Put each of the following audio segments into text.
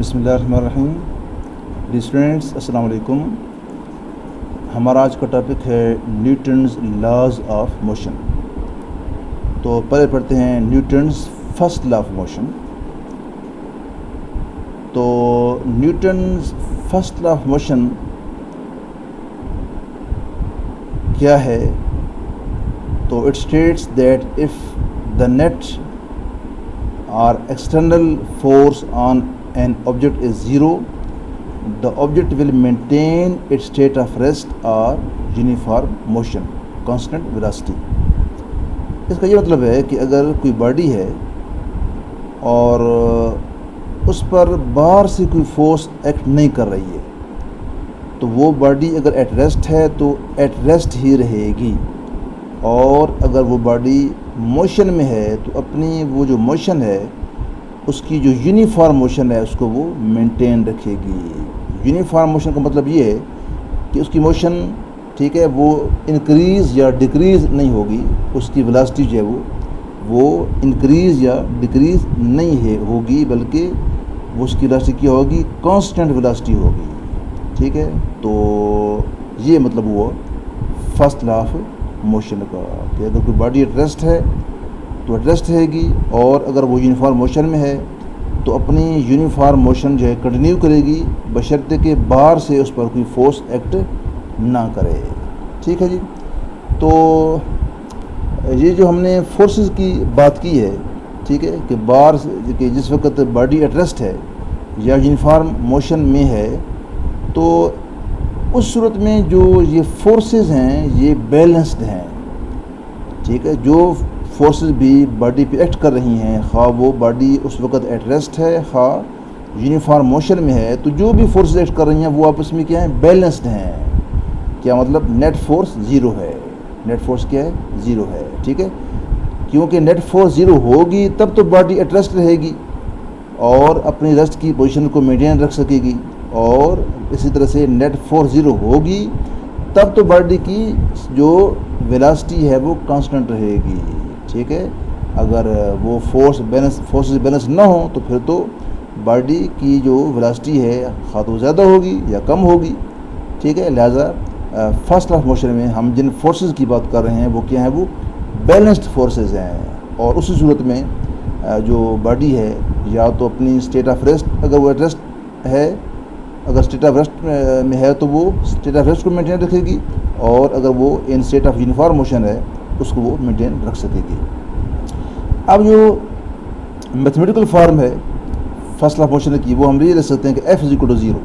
बिस्मिल्लाहिर्रहमानिर्रहीम। Dear students, अस्सलाम वालेकुम। हमारा आज का टॉपिक है न्यूटन्स लॉज ऑफ मोशन। तो पहले पढ़ते हैं Newton's first law of motion. तो Newton's first law of motion क्या है? तो it states that if the net or external force on an object is zero, the object will maintain its state of rest or uniform motion, constant velocity। इसका ये मतलब है कि अगर कोई बॉडी है और उस पर बाहर से कोई फोर्स एक्ट नहीं कर रही है, तो वो बॉडी अगर एट रेस्ट है तो एट रेस्ट ही रहेगी, और अगर वो बॉडी मोशन में है तो अपनी वो जो मोशन है उसकी जो यूनिफॉर्म मोशन है उसको वो मेंटेन रखेगी। यूनिफॉर्म मोशन का मतलब ये है कि उसकी मोशन, ठीक है, वो इंक्रीज़ या डिक्रीज़ नहीं होगी, उसकी वेलोसिटी जो है वो इंक्रीज़ या डिक्रीज़ नहीं है होगी, बल्कि वो उसकी वेलोसिटी क्या होगी? कांस्टेंट वेलोसिटी होगी। ठीक है, तो ये मतलब हुआ फर्स्ट लॉ ऑफ मोशन का कि अगर कोई बॉडी एट रेस्ट है तो एट रेस्ट रहेगी, और अगर वो यूनिफॉर्म मोशन में है तो अपनी यूनिफॉर्म मोशन जो है कंटिन्यू करेगी, बशर्ते कि बाहर से उस पर कोई फोर्स एक्ट ना करे। ठीक है जी। तो ये जो हमने फोर्सेस की बात की है, ठीक है, कि बाहर कि जिस वक्त बॉडी एट रेस्ट है या यूनिफॉर्म मोशन में है, तो उस सूरत में जो ये फोर्सेस हैं ये बैलेंस्ड हैं। ठीक है, जो फोर्सेस भी बॉडी पे एक्ट कर रही हैं, खा वो बॉडी उस वक्त एट रेस्ट है, खा यूनिफॉर्म मोशन में है, तो जो भी फोर्सेस एक्ट कर रही हैं वो आपस में क्या है? बैलेंस्ड हैं। क्या मतलब? नेट फोर्स ज़ीरो है। नेट फोर्स क्या है? ज़ीरो है। ठीक है, क्योंकि नेट फोर्स ज़ीरो होगी तब तो बॉडी एट रेस्ट रहेगी और अपनी रेस्ट की पोजीशन को मेंटेन रख सकेगी, और इसी तरह से नेट फोर्स ज़ीरो होगी तब तो बॉडी की जो वेलोसिटी है वो कांस्टेंट रहेगी। ठीक है, अगर वो फोर्सेस बैलेंस ना हो तो फिर तो बॉडी की जो वेलोसिटी है खा तो ज़्यादा होगी या कम होगी। ठीक है, लिहाजा फर्स्ट लॉ ऑफ मोशन में हम जिन फोर्सेस की बात कर रहे हैं वो क्या है? वो बैलेंस्ड फोर्सेस हैं, और उसी सूरत में जो बॉडी है या तो अपनी स्टेट ऑफ रेस्ट, अगर वो रेस्ट है, अगर स्टेट ऑफ रेस्ट में है तो वो स्टेट ऑफ रेस्ट को मेंटेन रखेगी, और अगर वो इन स्टेट ऑफ यूनिफॉर्म मोशन है उसको वो मेंटेन रख सकेगी। अब जो मैथमेटिकल फॉर्म है फर्स्ट लॉ ऑफ मोशन की, वो हम ये लिख सकते हैं कि F इक्वल टू ज़ीरो।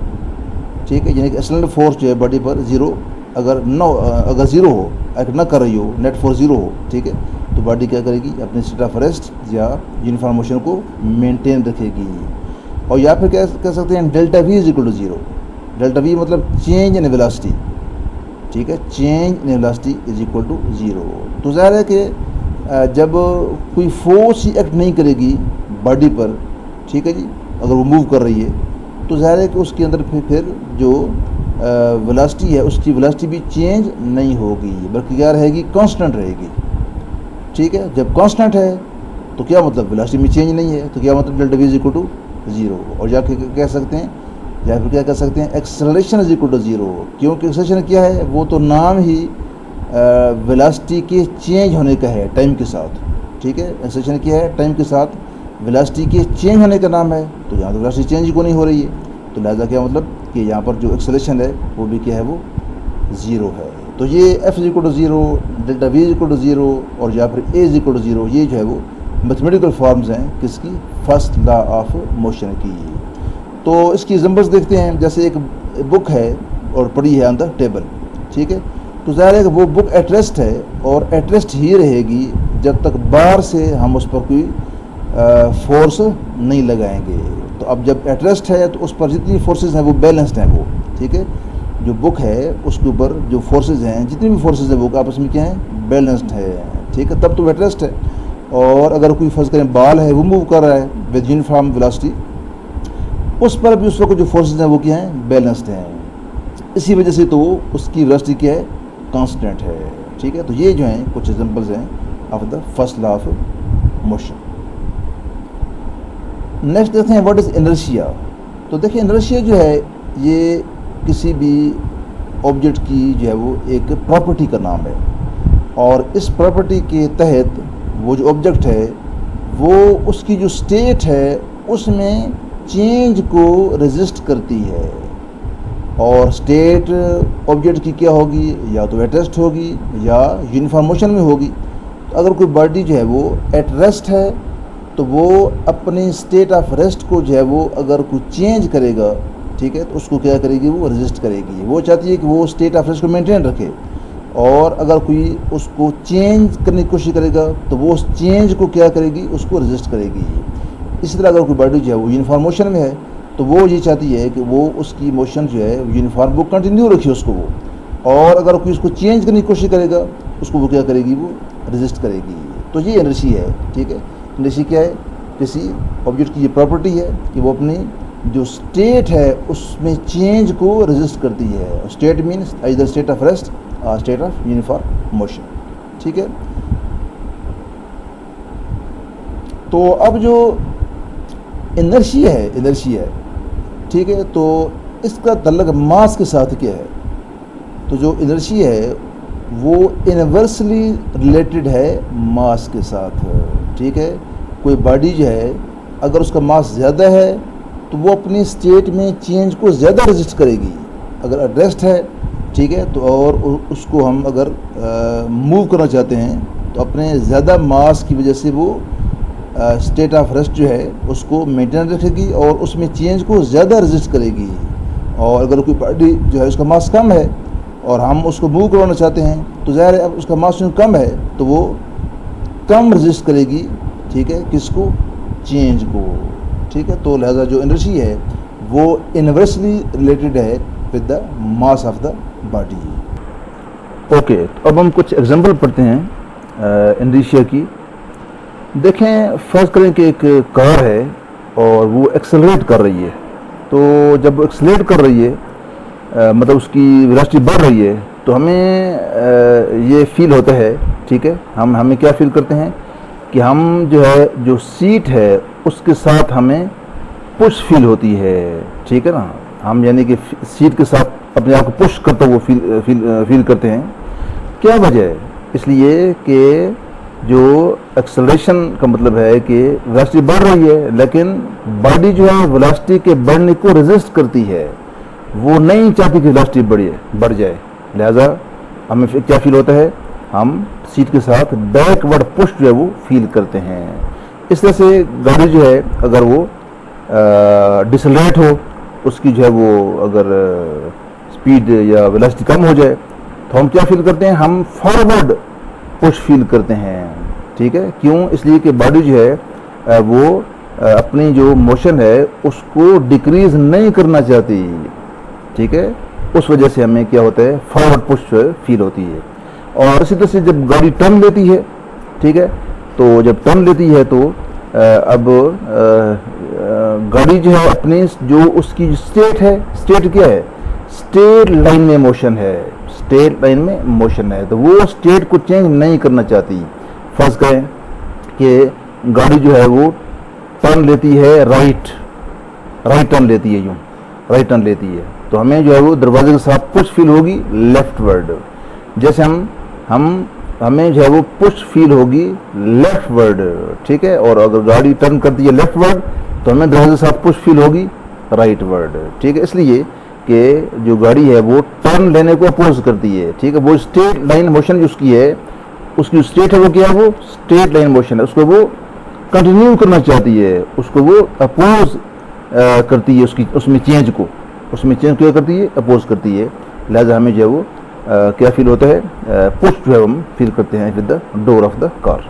ठीक है, यानी कि एक्सटर्नल फोर्स जो है बॉडी पर ज़ीरो अगर ज़ीरो हो, एक्ट ना कर रही हो, नेट फोर्स ज़ीरो हो, ठीक है, तो बॉडी क्या करेगी? अपनी स्टेट ऑफ रेस्ट या यूनिफॉर्म मोशन को मेंटेन रखेगी। और या फिर क्या कह सकते हैं? Delta V is equal to zero. Delta V मतलब चेंज इन वेलोसिटी। ठीक है, change in velocity is equal to zero. तो ज़ाहिर है कि जब कोई फोर्स ही एक्ट नहीं करेगी बॉडी पर, ठीक है जी, अगर वो मूव कर रही है, तो ज़ाहिर है कि उसके अंदर फिर जो वेलोसिटी है उसकी वेलोसिटी भी चेंज नहीं होगी, बल्कि क्या रहेगी? कांस्टेंट रहेगी। ठीक है, जब कांस्टेंट है तो क्या मतलब? वेलोसिटी में चेंज नहीं है, तो क्या मतलब? Delta V is equal to zero. और जाके कह सकते हैं, या फिर क्या कह सकते हैं? Acceleration is equal to zero, क्योंकि एक्सेलरेशन क्या है? वो तो नाम ही वेलोसिटी के चेंज होने का है टाइम के साथ। ठीक है, एक्सेलरेशन क्या है? टाइम के साथ वेलोसिटी के चेंज होने का नाम है, तो यहाँ तो वेलोसिटी चेंज को नहीं हो रही है, तो लिहाजा क्या मतलब कि यहाँ पर जो एक्सेलरेशन है वो भी क्या है? वो ज़ीरो है। तो ये F is equal to zero, delta V is equal to zero, और या फिर A is equal to zero, ये जो है वो मैथमेटिकल फॉर्म्स हैं किसकी? फर्स्ट लॉ ऑफ मोशन की। तो इसकी एग्जांपल्स देखते हैं। जैसे एक बुक है और पड़ी है अंदर टेबल, ठीक है, तो ज़ाहिर है कि वो बुक एट रेस्ट है और एट रेस्ट ही रहेगी जब तक बाहर से हम उस पर कोई फोर्स नहीं लगाएंगे। तो अब जब एट रेस्ट है तो उस पर जितनी फोर्सेस हैं वो बैलेंस्ड हैं वो। ठीक है, जो बुक है उसके ऊपर जो फोर्सेस हैं, जितनी भी फोर्सेस हैं वो आपस में क्या है? बैलेंस्ड है। ठीक है, तब तो एट रेस्ट है। और अगर कोई फर्ज करें बॉल है, वो मूव कर रहा है विद यूनिफॉर्म वेलोसिटी, उस पर भी उस वक्त जो फोर्सेस हैं वो क्या हैं? बैलेंस्ड हैं। इसी वजह से तो उसकी वेलोसिटी क्या है? कांस्टेंट है। ठीक है, तो ये जो हैं कुछ एग्जांपल्स हैं of the first law of motion. Next देखते हैं व्हाट इज़ इनर्शिया। तो देखिए इनर्शिया जो है ये किसी भी ऑब्जेक्ट की जो है वो एक प्रॉपर्टी का नाम है, और इस प्रॉपर्टी के तहत वो जो ऑब्जेक्ट है वो उसकी जो स्टेट है उसमें चेंज को रेजिस्ट करती है। और स्टेट ऑब्जेक्ट की क्या होगी, या तो एट रेस्ट होगी या यूनिफॉर्म मोशन में होगी। तो अगर कोई बॉडी जो है वो एट रेस्ट है तो वो अपनी स्टेट ऑफ रेस्ट को जो है वो अगर कोई चेंज करेगा, ठीक है, तो उसको क्या करेगी, वो रेजिस्ट करेगी। वो चाहती है कि वो स्टेट ऑफ रेस्ट को मेंटेन रखे, और अगर कोई उसको चेंज करने की कोशिश करेगा तो वो उस चेंज को क्या करेगी, उसको रेजिस्ट करेगी। इसी तरह अगर कोई बॉडी जो है वो यूनिफॉर्म मोशन में है तो वो ये चाहती है कि वो उसकी मोशन जो है यूनिफॉर्म वो कंटिन्यू रखे उसको वो, और अगर कोई उसको चेंज करने की कोशिश करेगा उसको वो क्या करेगी, वो रेजिस्ट करेगी। तो ये एनर्जी है, ठीक है। एनर्जी क्या है, किसी ऑब्जेक्ट की ये प्रॉपर्टी है कि वो अपनी जो स्टेट है उसमें चेंज को रेजिस्ट करती है। State means either state of rest और स्टेट ऑफ यूनिफॉर्म मोशन, ठीक है। तो अब जो इनर्शिया है, ठीक है, तो इसका तल्लुक मास के साथ क्या है। तो जो इनर्शिया है वो इनवर्सली रिलेटेड है मास के साथ, ठीक है। कोई बॉडी जो है अगर उसका मास ज़्यादा है तो वो अपनी स्टेट में चेंज को ज़्यादा रेजिस्ट करेगी। अगर एट रेस्ट है, ठीक है, तो और उसको हम अगर मूव करना चाहते हैं तो अपने ज़्यादा मास की वजह से वो स्टेट ऑफ रेस्ट जो है उसको मेंटेन रखेगी और उसमें चेंज को ज़्यादा रेजिस्ट करेगी। और अगर कोई बॉडी जो है उसका मास कम है और हम उसको मूव करवाना चाहते हैं तो ज़ाहिर है अब उसका मास कम है तो वो कम रेजिस्ट करेगी, ठीक है, किसको, चेंज को, ठीक है। तो लिहाजा जो एनर्जी है वो इनवर्सली रिलेटेड है with the mass of the body. Okay, तो अब हम कुछ एग्जांपल पढ़ते हैं इनर्शिया की। देखें, फर्ज करें कि एक कार है और वो एक्सेलरेट कर रही है। तो जब वो एक्सेलरेट कर रही है मतलब उसकी वेलोसिटी बढ़ रही है तो हमें ये फील होता है, ठीक है, हमें क्या फील करते हैं कि हम जो है जो सीट है उसके साथ हमें पुश फील होती है, ठीक है ना। हम यानी कि सीट के साथ अपने आप को पुश करते हुए फील करते हैं। क्या वजह है, इसलिए कि जो एक्सेलरेशन का मतलब है कि वेलोसिटी बढ़ रही है लेकिन बॉडी जो है वेलोसिटी के बढ़ने को रेजिस्ट करती है, वो नहीं चाहती कि वेलोसिटी बढ़ जाए। लिहाजा हमें क्या फील होता है, हम सीट के साथ बैकवर्ड पुश जो है वो फील करते हैं। इस तरह से गाड़ी जो है अगर वो डिसलेरेट हो, उसकी जो है वो अगर स्पीड या वेलोसिटी कम हो जाए तो हम क्या फील करते हैं, हम फॉरवर्ड पुश फील करते हैं, ठीक है। क्यों, इसलिए कि बॉडी जो है वो अपनी जो मोशन है उसको डिक्रीज नहीं करना चाहती, ठीक है। उस वजह से हमें क्या होता है, फॉरवर्ड पुश फील होती है। और इसी तरह से जब गाड़ी टर्न लेती है, ठीक है, तो जब टर्न लेती है तो अब गाड़ी जो है अपनी जो उसकी स्टेट है, स्टेट क्या है, स्टेट लाइन में मोशन है, स्टेट लाइन में मोशन है, तो वो स्टेट को चेंज नहीं करना चाहती। फर्ज करें कि गाड़ी जो है वो टर्न लेती है राइट टर्न लेती है, यूँ राइट टर्न लेती है, तो हमें जो है वो दरवाजे के साथ पुश फील होगी लेफ्टवर्ड। जैसे हमें जो है वो पुश फील होगी लेफ्टवर्ड, ठीक है। और अगर गाड़ी टर्न करती है लेफ्टवर्ड तो हमें दरवाजे के साथ पुश फील होगी राइटवर्ड, ठीक है। इसलिए कि जो गाड़ी है वो टर्न लेने को अपोज करती है, ठीक है। वो स्ट्रेट लाइन मोशन जो उसकी है, उसकी स्टेट है वो क्या है, वो स्ट्रेट लाइन मोशन है, उसको वो कंटिन्यू करना चाहती है, उसको वो अपोज करती है, उसमें चेंज क्या करती है, अपोज करती है। लिहाजा हमें जो है वो क्या फील होता है, पुश जो है हम फील करते हैं with the door of the car.